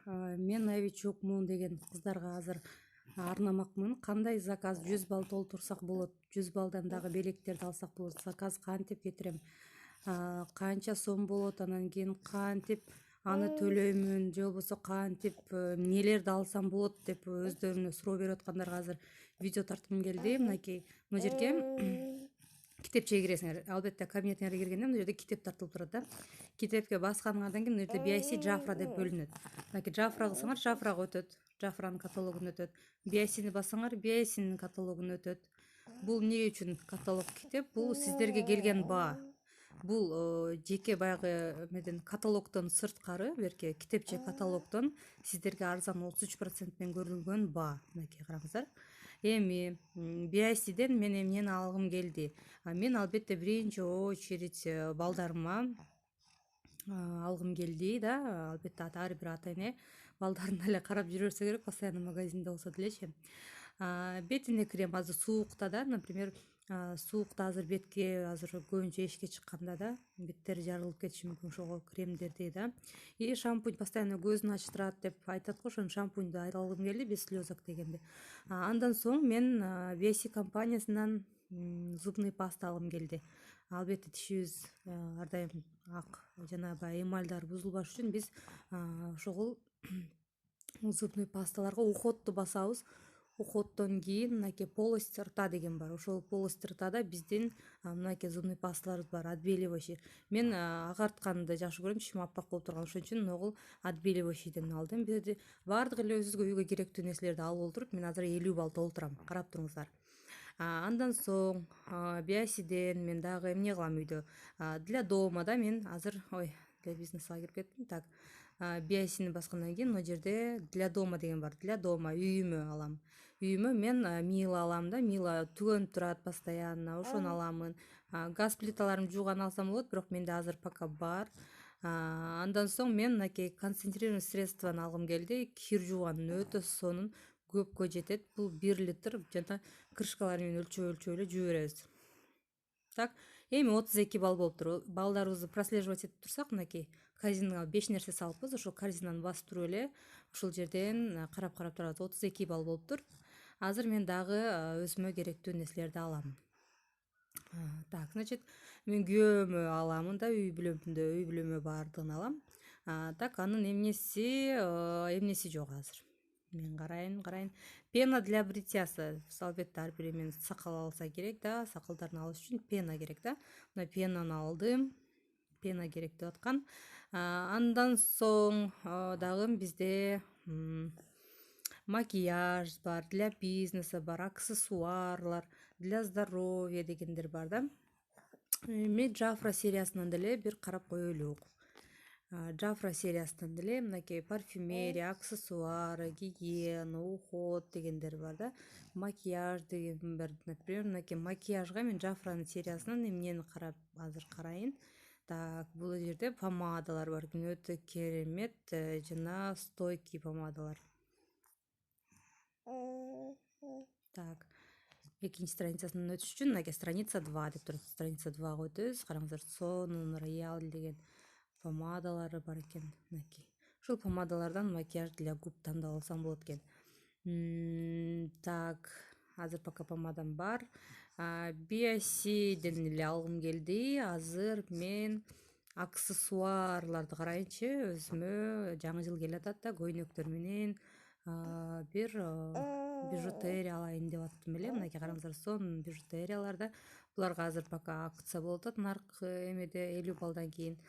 Мен Айвичук Мун деген кыздарга азыр арнамакмын. Кандай заказ 100 балл толтурсак болот, 100 баллдан дагы белектерди алсак болот, заказ кантип кетирем, канча сом болот, анан кийин кантип аны төлөймүн, же болбосо кантип эмнелерди алсам болот деп өздөрүнө суроо берип аткандарга азыр видео тарткым келди. Мынакей мына жерге китепчеге киресиңер. Албетте кабинетиңерге киргенде мына жерде китеп тартылып турат да. Китепке басканыңардан кийин мына жерде BIC Jafra деп бөлүнөт. Мынакей Jafra кылсаңар Jafrага өтөт. Jafranын каталогуна өтөт. BICни бассаңар BICнин каталогуна өтөт. Бул эмне үчүн каталог китеп? Бул сиздерге келген баа. Бул жеке баягы эмеден каталогдон сырткары, берки китепче каталогдон сиздерге арзан 33% менен көрүлгөн баа. Мынакей караңыздар. Эми BICден мен эмнени алгым келди? Мен албетте биринчи очередь балдарыма алгым келди да. Албетте ар бир ата эне балдарына эле карап жүрө берсе керек, постоянно магазинде болсо делечи. Бетине крем азыр суукта да, например, суукта азыр бетке азыр көбүнчө эшикке чыкканда да беттери жарылып кетиши мүмкүн, ошого кремдерди да. И шампунь постоянно көзүн ачтырат деп айтат го, ошон шампуньду алгым келди, без слезок дегенди. Андан соң мен BIC компаниясынан зубный паста алгым келди. Албетте тишибиз ар дайым ак жана баягы эмальдар бузулбаш үчүн биз ошол зубный пасталарга уходду басабыз. Уходдон кийин мынакей полость рта деген бар. Ошол полость ртада биздин мынакей зубный пасталарыбыз бар, отбеливающий. Мен агартканды жакшы көрөм, тишим аппак болуп турган, ошон үчүн могул отбеливающийден алдым. Бизде баардык эле өзүбүзгө үйгө керектүү нерселерди алып олтуруп, мен азыр 50 балл толтурам. Карап туруңуздар. Андан соң BICден мен дагы эмне кылам үйдө? Для дома да мен азыр для бизнеса кирип кеттим. Так. BICни баскандан кийин мына жерде для дома деген бар. Для дома үйүмө алам. Үйүмө мен Мила алам да. Мила түгөнүп турат постоянно, ошону аламын. Газ плиталарымды жууган алсам болот, бирок менде азыр пока бар. Андан соң мен мынакей концентрированный средствону алгым келди. Кир жууганын өтө сонун, көпкө жетет. Бул 1 литр жана крышкалары менен өлчөп эле жуу беребиз. Так, эми 32 балл болуптур. Балдарыбызды прослеживать этип турсак, мынакей корзинага 5 нерсе салыппыз. Ошол корзинаны басып туруп эле ушул жерден карап турабыз. 32 балл болуптур. Азыр мен дагы өзүмө керектүү нерселерди алам. Так, значит, мен күйөөмө аламын да, үй бүлөмө баардыгын алам. Так, анын эмнеси жок азыр. Мен карайын. Пена для бритьясы. Албетте ар бир эмен сакал алса керек да, сакалдарын алыш үчүн пена керек да. Мына пенаны алдым. Пена керек деп аткан. Андан соң дагы бизде макияж бар, для бизнеса бар, аксессуарлар, для здоровья дегендер бар да. Эми Jafra сериясынан деле бир карап коелу. Jafra сериясынан деле мынакей парфюмерия, аксессуары, гигиена, уход дегендер бар да. Макияж деген бар. Например, мынакей макияжга мен Jafranын сериясынан эмнени карап азыр карайын. Так, бул жерде помадалар бар. Өтө керемет жана стойкий помадалар. Так, экинчи страницасынан өтүш үчүн мынакей страница 2 деп турат. Страница 2га өтөбүз. Караңыздар, сонун роял деген помадалары бар экен. Мынакей. Ушул помадалардан макияж для губ тандап алсам болот экен. Так, азыр пока помадам бар. BICден эле алгым келди. Азыр мен аксессуарларды карайынчы. Өзүмө жаңы жыл келатат да, көйнөктөр менен бир бижутерия алайын деп аттым эле. Мынакей караңыздар, сонун бижутерияларда. Буларга азыр пока акция болуп атат. Наркы эмеде 50 баллдан кийин.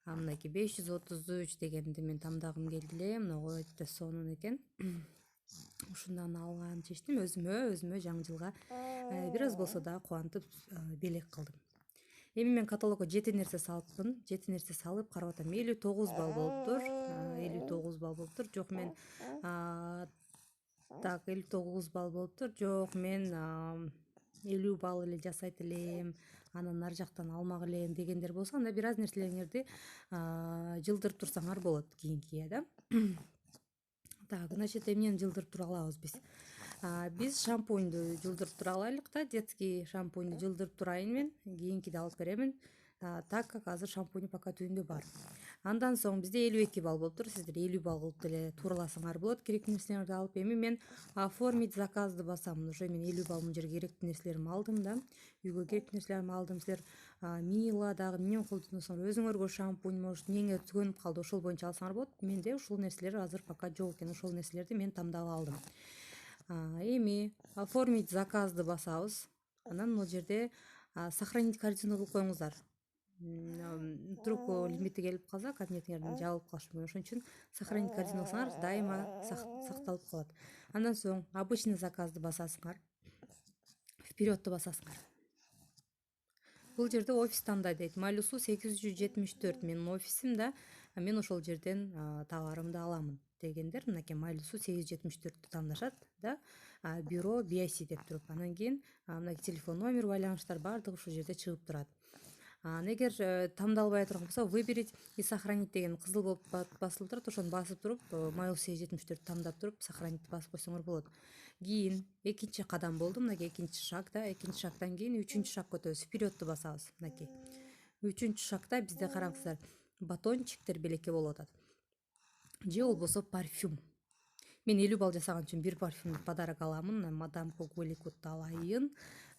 Мынакей 533 дегенди мен тандагым келди эле. Мына өтө сонун экен. Ушундан алган чечтим. Өзүмө жаңы жылга бир аз болсо да кубантып белек кылдым. Эми мен каталогго 7 нерсе салыпмын. 7 нерсе салып карап атам. 59 балл болуптур. 59 балл болуптур. Жок, мен так, 59 балл болуптур. Жок, мен 50 балл эле жасайт элем, анан нар жактан алмак элем дегендер болсо, анда бир аз нерселериңерди жылдырып турсаңар болот кийинкиге да. Так, значит, эмнени жылдырып тура алабыз биз? Биз шампуньду жылдырып тура алайлык да, детский шампуньду жылдырып турайын мен, кийинкиде алып беремин. так как азыр шампунь пока түйүндө бар. Андан соң бизде 52 балл болуптур. Сиздер 50 балл кылып деле туураласаңар болот. Керектүү нерселерди алып, эми мен оформить заказды басам. Уже мен 50 балл мына жерге керектүү нерселеримди алдым да. Үйгө керектүү нерселеримди алдым. Сиздер Мила дагы эмне колдоносуңар, өзүңөргө шампунь, может, эмнеңе түгөнүп калды, ошол боюнча алсаңар болот. Менде ушул нерселер азыр пока жок экен. Ошол нерселерди мен тандап алдым. Эми оформить заказды басабыз. Анан бул жерде сохранить корзину кылып коюңуздар. Вдруг лимити келип калса, кабинетиңерден жабылып калышы мүмкүн. Ошон үчүн сохранить корзину кылсаңар дайыма сакталып калат. Андан соң обычный заказды басасыңар. Вперёдту басасыңар. Бул жерде офис тандай дейт. Малюсу 874 менин офисим да. Мен ошол жерден товарымды аламын дегендер мынакей Малюсу 874-тү тандашат да. Бюро BIC деп туруп. Анан кийин мынакей телефон номер, байланыштар баардыгы ушул жерде чыгып турат. Эгер тандалбай турган болсо, выберить и сохранить деген кызыл болуп басылып турат. Ошону басып туруп, Малюс 874 тандап туруп, сохранить басып койсоңор болот. Кийин экинчи кадам болду. Мынакей экинчи шаг да. Экинчи шагдан кийин үчүнчү шагга өтөбүз. Вперёдту басабыз. Мынакей. Үчүнчү шагда бизде караңыздар, батончиктер белекке болуп атат. Же болбосо парфюм. Мен 50 балл жасаган үчүн бир парфюмду подарок аламын. Мадам Коголикутты алайын.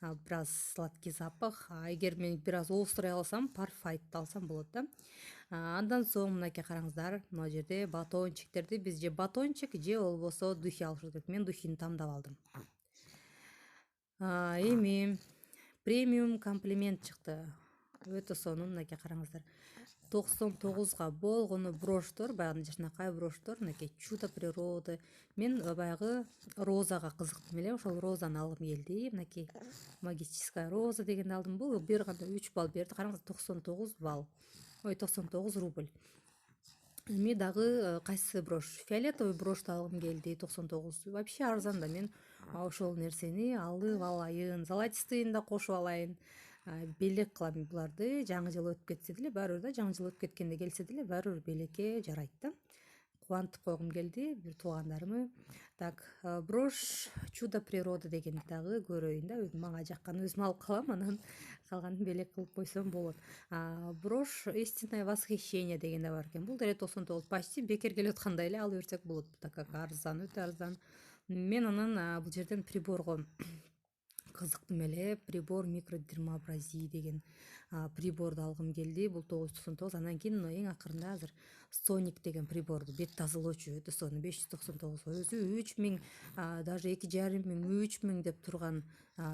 Бир аз сладкий запах. Эгер мен бир аз оозтурай алсам, парфайтты алсам болот да. Андан соң мынакей караңыздар, мына жерде батончиктерди биз же батончик, же болбосо духи алышыбыз керек. Мен духини тандап алдым. Эми премиум комплимент чыкты. Өтө сонун, мынакей караңыздар. 99га болгону броштор, баягы жакшынакай броштор, мынакей чудо природы. Мен баягы розага кызыктым эле, ошол розаны алгым келди. Мынакей магическая роза дегенди алдым. Бул бир кандай 3 балл берди. Караңыз, 99 балл. 99 рубль. Эми дагы кайсы брош? Фиолетовый брошты алгым келди, 99. Вообще арзан да. Мен ошол нерсени алып алайын. Золотистыйын да кошуп алайын. Белек кылам буларды. Жаңы жыл өтүп кетсе деле, баары бир да, жаңы жыл өтүп кеткенде келсе деле, баары бир белекке жарайт да. Кубантып койгум келди бир туугандарымы. Так, брош чудо природы дегенди дагы көрөйүн да. Мага жаккан өзүм алып калам, анан калганын белек кылып койсом болот. Брош истинное восхищение деген да бар экен. Бул деле 99, почти бекер келип аткандай эле алып берсек болот, так как арзан, өтө арзан. Мен анан бул жерден приборго кызыктым эле. Прибор микродермоабразии деген приборду алгым келди. Бул 999. Андан кийин эң акырында азыр Соник деген приборду, бет тазалоочу, өтө сонун, 599. Өзү 3000, даже 2500, 3000 деп турган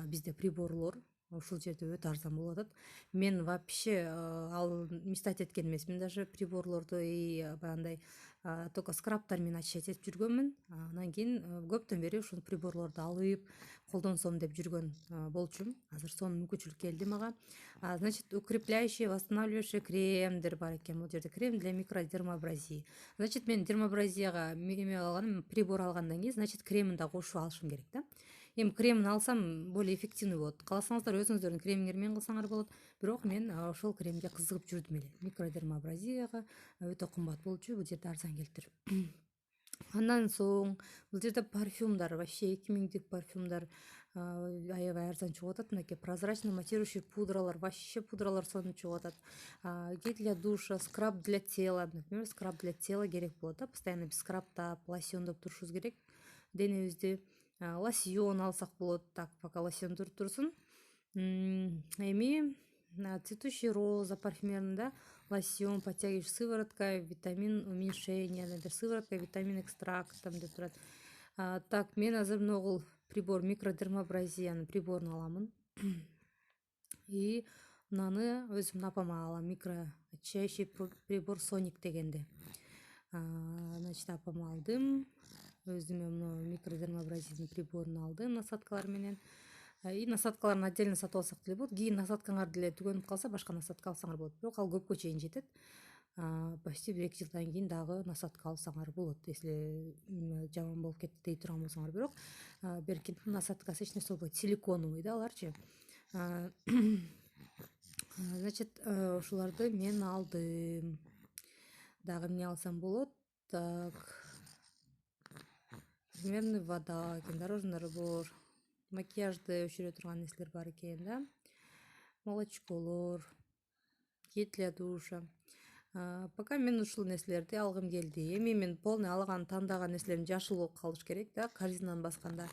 бизде приборлор ушул жерде өтө арзан болуп атат. Мен вообще ал мечтать эткен эмесмин даже приборлорду, баягындай только скрабтар менен очищать этип жүргөнмүн. Анан кийин көптөн бери ушул приборлорду алып колдонсом деп жүргөн болчумун. Азыр сонун мүмкүнчүлүк келди мага. Значит, укрепляющий, восстанавливающий кремдер бар экен. Бул жерде крем для микродермоабразии. Значит, мен дермоабразияга эме алганым, прибор алгандан кийин, значит, кремин да кошуп алышым керек да. Эми кремин алсам более эффективный болот. Кааласаңыздар өзүңүздөрдүн кремиңер менен кылсаңар болот. Бирок мен ошол кремге кызыгып жүрдүм эле. Микродермоабразияга өтө кымбат болчу, бул жерде арзан келтирип. Андан соң бул жерде парфюмдар, вообще 2000дик парфюмдар аябай арзан чыгып атат. Мынакей прозрачно матирующий пудралар, вообще пудралар сонун чыгып атат. Гель для душа, скраб для тела. Например, скраб для тела керек болот да, постоянно биз скрабтап, лосьондоп турушубуз керек денебизди. Лосьон алсак болот. Так, пока лосьон туруп турсун. Эми цветущий роза парфюмеринде лосьон, подтягивающий сыворотка, витамин уменьшения, сыворотка, витамин экстрактом деп турат. Так, мен азыр могул прибор микродермоабразиянын приборун аламын. И мынаны өзүмдүн апама алам, микроочищающий прибор Соник дегенди. Значит, апама алдым. Өзүмө мына микродермоабразиянын приборун алдым насадкалар менен. И насадкаларын отдельно сатып алсак деле болот. Кийин насадкаңар деле түгөнүп калса, башка насадка алсаңар болот. Бирок ал көпкө чейин жетет. Почти 1-2 жылдан кийин дагы насадка алсаңар болот, если жаман болуп кетти дей турган болсоңор. Бирок беркин насадкасы эч нерсе болбойт, силиконовый да аларчы. Значит, ушуларды мен алдым. Дагы эмне алсам болот? Так, примерно вода экен, дорожный набор, макияжды өчүрө турган нерселер бар экен да, молочколор, кит для душа. Пока мен ушул нерселерди алгым келди. Эми мен полный алган тандаган нерселерим жашыл болуп калыш керек да, корзинаны басканда.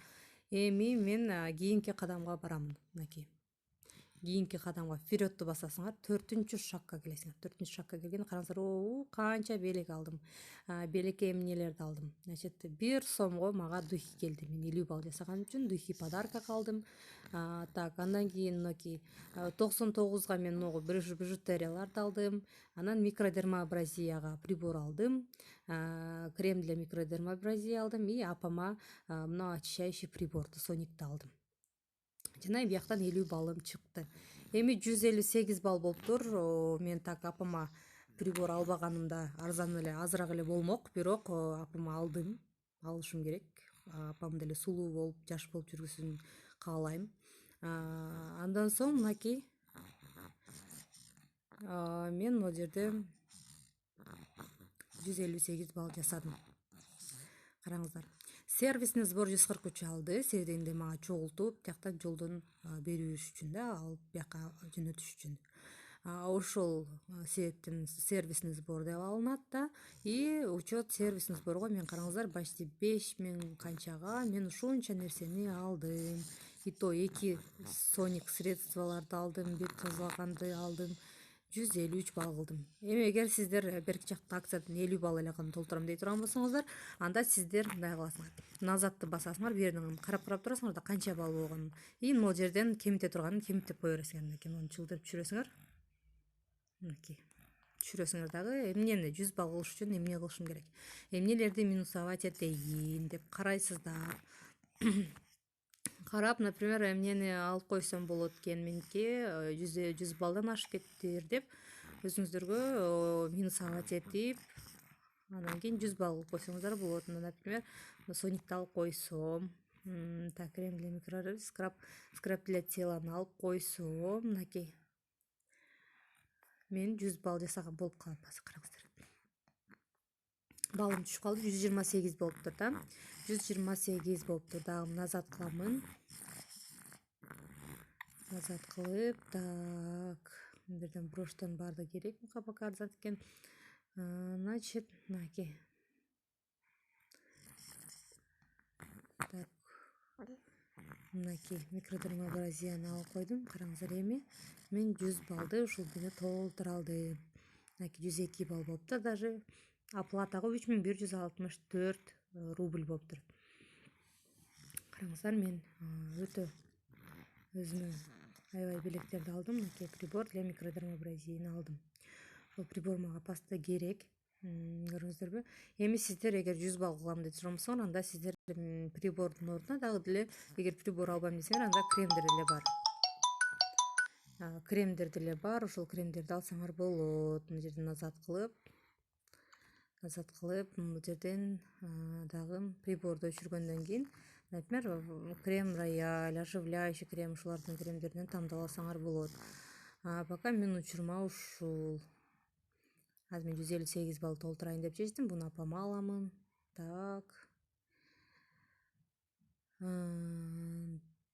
Эми мен кийинки кадамга барам. Мынакей. Кийинки кадамга вперёдту басасыңар, 4-шагга келесиңер. 4-шагга келгенде караңыздар, канча белек алдым. Белекке эмнелерди алдым. Значит, 1 сомго мага духи келди. Мен 50 балл жасаган үчүн духи подарка калдым. Так, андан кийин мынакей 99га мен могу бижутерияларды алдым. Анан микродермабразияга прибор алдым. Крем для микродермабразия алдым и апама мына очищающий приборду Соникти алдым. Жана бияктан 50 баллым чыкты. Эми 158 балл болуптур. Мен так апама прибор албаганымда арзан эле, азыраак эле болмок, бирок апама алдым. Алышым керек. Апам деле сулуу болуп, жаш болуп жүргүсүн каалайм. Андан соң мынакей мен могу жерде 158 балл жасадым. Караңыздар. Сервисный сбор 143 алды. Сердегинде мага чогултуп, тияктан жолдон бериш үчүн да, алып бияка жөнөтүш үчүн. Ошол себептен сервисный сбор деп алынат да. И учет сервисный сборго мен караңыздар почти 5000 канчага мен ушунча нерсени алдым. И то 2 Соник средстволорду алдым, бир тазалаганды алдым. 153 балл кылдым. Эми эгер сиздер берки жакта акциядан 50 балл эле толтурам дей турган болсоңуздар, анда сиздер мындай кыласыңар. Назатты басасыңар, бу жерден карап турасыңар да канча балл болгонун. И могу жерден кемите турганын кемиттеп кое бересиңер. Мынакей муну чылдырып түшүрөсүңөр. Мынакей. Түшүрөсүңөр дагы эмнени 100 балл кылыш үчүн эмне кылышым керек? Эмнелерди минусовать этейин деп карайсыздар. Карап, например, эмнени алып койсом болот экен меники 100 баллдан ашып кеттир деп өзүңүздөргө минусовать этип, анан кийин 100 балл кылып койсоңуздар болот. Например, Соникти алып койсом, так, крем для микро, скраб для теланы алып койсом, мынакей мен 100 балл жасаган болуп калам. Караңыздар. Балым түшүп калды, 128 болуптур да. 128 болуптур. Дагы назат кыламын. Назат кылып, так, бирден броштон барды керек, пока арзан экен. Значит, мынакей. Так. Мынакей микродермабразияны алып койдум. Караңыздар, эми мен 100 баллды ушул күнү толтура алдым. Мынакей 102 балл болуптур даже. Оплатага 3164 рубль болуптур. Караңыздар, мен өтө өзүмө аябай белектерди алдым. Мынакей прибор для микродермабразияны алдым. Бул прибор мага паста керек. Көрдүңүздөрбү? Эми сиздер эгер 100 балл кылам деп турсаңар, анда сиздер прибордун ордуна дагы деле, эгер прибор албайм десеңер, анда кремдер деле бар. Кремдер деле бар, ошол кремдерди алсаңар болот. Мына жерден назат кылып, бул жерден дагы приборду өчүргөндөн кийин, например, крем рояль, оживляющий крем, ушулардын кремдеринен тандап алсаңар болот. Пока мен учурма ушул. Азыр мен 158 балл толтурайын деп чечтим. Буну апама аламын. Так.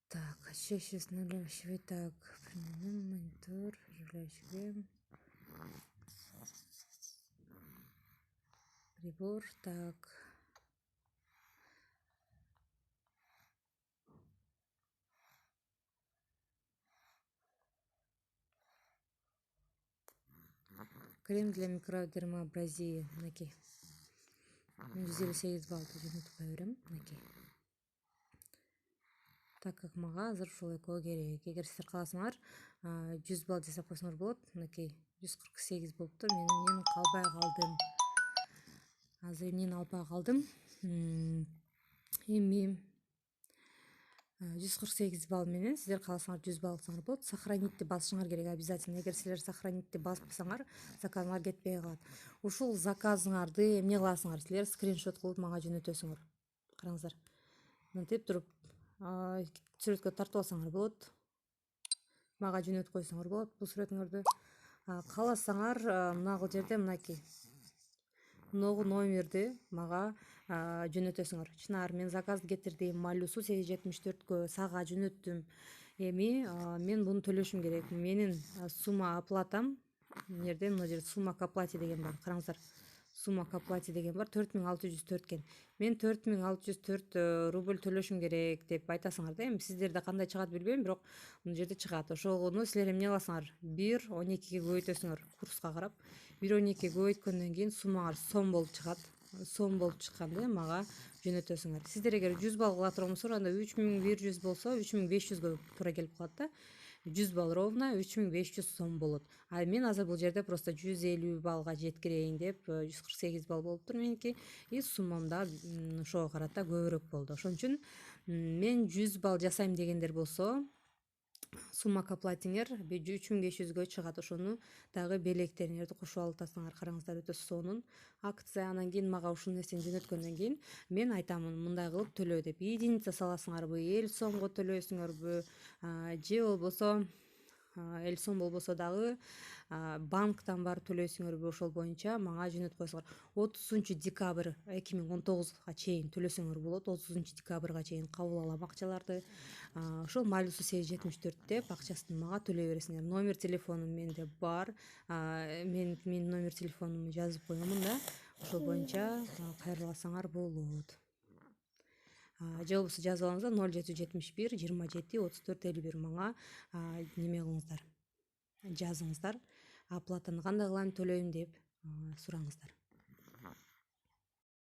Так, очищающий, снабжающий, так, монитор, оживляющий крем. Прибор, так. Крем для микродермабразии, мынакей. 158 балл жөнөтүп кое берем, мынакей. Так как мага азыр ушул экөө керек. Эгер сиздер кааласаңар 100 балл жасап койсоңор болот. Мынакей 148 болуптур. Мен эмнени албай калдым. Азыр эмнени албай калдым. Эми 148 балл менен сиздер кааласаңар 100 балл алсаңар болот. Сохранитти басышыңар керек обязательно. Эгер силер сохранитти баспасаңар, заказыңар кетпей калат. Ушул заказыңарды эмне кыласыңар? Силер скриншот кылып мага жөнөтөсүңөр. Караңыздар. Мынтип туруп сүрөткө тартып алсаңар болот. Мага жөнөтүп койсоңор болот бул сүрөтүңөрдү. Кааласаңар мына жерде мынакей могу номерди мага жөнөтөсүңөр. Чынар, мен заказды кетирдим, Малюсу 874кө сага жөнөттүм. Эми мен буну төлөшүм керек. Менин сумма оплатам Мына жерде сумма к оплате деген бар. Караңыздар. Сумма к оплате деген бар. 4604 экен. Мен 4604 рубль төлөшүм керек деп айтасыңар да. Эми сиздерде кандай чыгат билбейм, бирок мына жерде чыгат. Ошону силер эмне кыласыңар? 1.12 көбөйтөсүңөр курска карап. 1.12 көбөйткөндөн кийин суммаңар сом болуп чыгат. Сом болуп чыкканда мага жөнөтөсүңөр. Сиздер эгер 100 балл кыла турган болсоңор, анда 3100 болсо 3500гө туура келип калат да. 100 балл ровно 3500 сом болот. А мен азыр бул жерде просто 150 баллга жеткирейин деп 148 балл болуптур меники. И суммам да ошого карата көбүрөөк болду. Ошон үчүн мен 100 балл жасайм дегендер болсо, сумма к оплатеңер 3500гө чыгат. Ошону дагы белектериңерди кошуп алып атасыңар. Караңыздар, өтө сонун акция. Анан кийин мага ушул нерсени жөнөткөндөн кийин мен айтамын мындай кылып төлөө деп. Единица саласыңарбы, 50 сомго төлөйсүңөрбү, же болбосо эл сом болбосо дагы банктан барып төлөйсүңөрбү, ошол боюнча мага жөнөтүп койсоңор. 30 декабрь 2019 чейин төлөсөңөр болот. 30 декабрга чейин кабыл алам акчаларды. Ошол Малюсу 874 деп акчасын мага төлөй бересиңер. Номер телефонум менде бар. Мен номер телефонумду жазып коем мында. Ошол боюнча кайрылсаңар болот. Же болбосо жазып алыңыздар 0771 27 34 51 мага неме кылыңыздар, жазыңыздар, оплатаны кандай кылайын төлөйм деп сураңыздар.